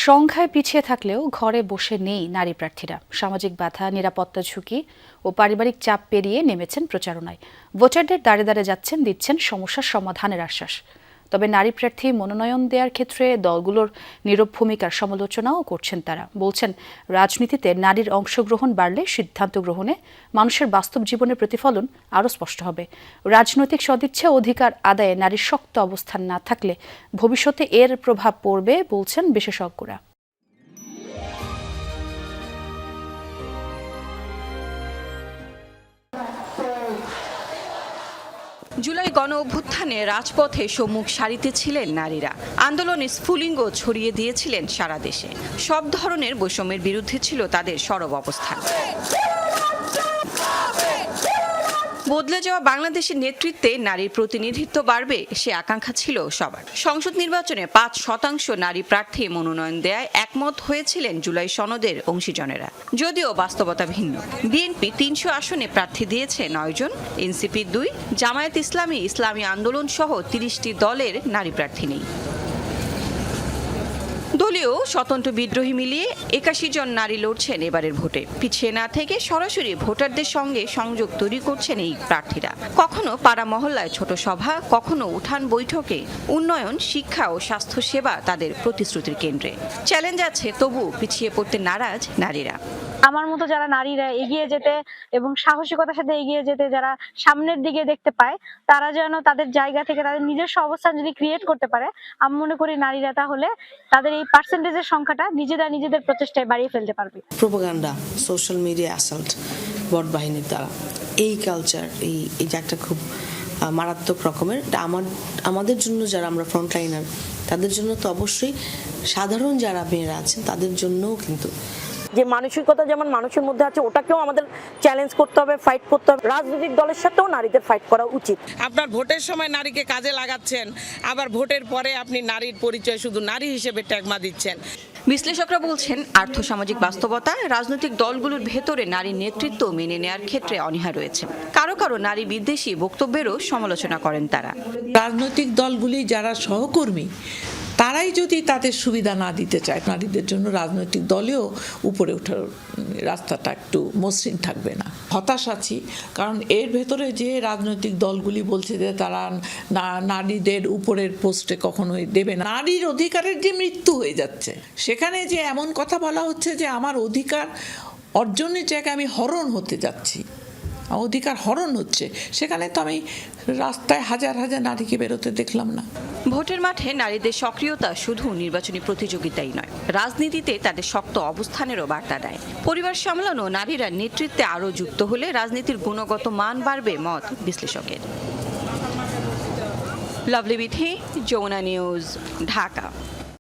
সংখ্যায় পিছিয়ে থাকলেও ঘরে বসে নেই নারী প্রার্থীরা। সামাজিক বাধা, নিরাপত্তা ঝুঁকি ও পারিবারিক চাপ পেরিয়ে নেমেছেন প্রচারণায়। ভোটারদের দ্বারে দ্বারে যাচ্ছেন, দিচ্ছেন সমস্যার সমাধানের আশ্বাস। তবে নারী প্রার্থী মনোনয়ন দেওয়ার ক্ষেত্রে দলগুলোর নীরব ভূমিকার সমালোচনাও করছেন তারা। বলছেন, রাজনীতিতে নারীর অংশগ্রহণ বাড়লে সিদ্ধান্ত গ্রহণে মানুষের বাস্তব জীবনের প্রতিফলন আরও স্পষ্ট হবে। রাজনৈতিক সদিচ্ছা অধিকার আদায়ে নারীর শক্ত অবস্থান না থাকলে ভবিষ্যতে এর প্রভাব পড়বে বলছেন বিশেষজ্ঞরা। জুলাই গণ অভ্যুত্থানে রাজপথে সম্মুখ সারিতে ছিলেন নারীরা। আন্দোলনে স্ফুলিঙ্গ ছড়িয়ে দিয়েছিলেন সারা দেশে। সব ধরনের বৈষম্যের বিরুদ্ধে ছিল তাদের সরব অবস্থান। বদলে যাওয়া বাংলাদেশের নেতৃত্বে নারীর প্রতিনিধিত্ব বাড়বে সে আকাঙ্ক্ষা ছিল সবার। সংসদ নির্বাচনে ৫% নারী প্রার্থী মনোনয়ন দেয়ায় একমত হয়েছিলেন জুলাই সনদের অংশীজনেরা। যদিও বাস্তবতা ভিন্ন। বিএনপি ৩০০ আসনে প্রার্থী দিয়েছে ৯ জন, এনসিপি ২, জামায়াত ইসলামী, ইসলামী আন্দোলন সহ ৩০টি দলের নারী প্রার্থী নেই। দলীয় স্বতন্ত্র বিদ্রোহী মিলিয়ে ৮১ জন নারী লড়ছেন এবারের ভোটে। পিছিয়ে না থেকে সরাসরি ভোটারদের সঙ্গে সংযোগ তৈরি করছেন এই প্রার্থীরা। কখনো পাড়া মহল্লায় ছোট সভা, কখনো উঠান বৈঠকে উন্নয়ন, শিক্ষা ও স্বাস্থ্য সেবা তাদের প্রতিশ্রুতির কেন্দ্রে। চ্যালেঞ্জ আছে, তবু পিছিয়ে পড়তে নারাজ নারীরা। আমার মতো যারা নারীরা এগিয়ে যেতে এবং সাহসিকতার সাথে এগিয়ে যেতে যারা সামনের দিকে দেখতে পায়, তারা যেন তাদের জায়গা থেকে তাদের নিজস্ব অবস্থান যদি ক্রিয়েট করতে পারে, আমি মনে করি নারীরা তাহলে তাদের এই পার্সেন্টেজের সংখ্যাটা নিজেদের প্রচেষ্টায় বাড়িয়ে ফেলতে পারবে। প্রোপাগান্ডা, সোশ্যাল মিডিয়া অ্যাসাল্ট বট বাহিনীর দ্বারা এই কালচার এই যে একটা খুব মারাত্মক রকমের, আমাদের জন্য যারা আমরা ফ্রন্টলাইনার তাদের জন্য তো অবশ্যই, সাধারণ যারা মেয়েরা আছেন তাদের জন্যও কিন্তু যে মানসিকতা যেমন মানুষের মধ্যে আছে, ওটাকেও আমাদের চ্যালেঞ্জ করতে হবে, ফাইট করতে হবে। রাজনৈতিক দলের সাথেও নারীদের ফাইট করা উচিত। আপনার ভোটের সময় নারীকে কাজে লাগাচ্ছেন, আবার ভোটের পরে আপনি নারীর পরিচয় শুধু নারী হিসেবে ট্যাগমা দিচ্ছেন। বিশ্লেষকরা বলছেন, আর্থসামাজিক বাস্তবতা, রাজনৈতিক দলগুলোর ভেতরে নারী নেতৃত্ব মেনে নেওয়ার ক্ষেত্রে অনীহা রয়েছে। কারো কারো নারী বিদ্বেষী বক্তব্যেরও সমালোচনা করেন তারা। রাজনৈতিক দলগুলি যারা সহকর্মী, তারাই যদি তাদের সুবিধা না দিতে চায়, নারীদের জন্য রাজনৈতিক দলেও উপরে ওঠার রাস্তাটা একটু মসৃণ থাকবে না। হতাশ আছি, কারণ এর ভেতরে যে রাজনৈতিক দলগুলি বলছে যে তারা নারীদের উপরের পোস্টে কখনোই দেবে না, নারীর অধিকারের যে মৃত্যু হয়ে যাচ্ছে, সেখানে যে এমন কথা বলা হচ্ছে যে আমার অধিকার অর্জনের জায়গায় আমি হরণ হতে যাচ্ছি, অধিকার হরণ হচ্ছে, সেখানে তো আমি রাস্তায় হাজার হাজার নারীকে বেরোতে দেখলাম না। ভোটের মাঠে নারীদের সক্রিয়তা শুধু নির্বাচনী প্রতিযোগিতাই নয়, রাজনীতিতে তাদের শক্ত অবস্থানেরও বার্তা দেয়। পরিবার সামলানো নারীরা নেতৃত্বে আরও যুক্ত হলে রাজনীতির গুণগত মান বাড়বে, মত বিশ্লেষকের। লাভলি বিথি, যমুনা নিউজ, ঢাকা।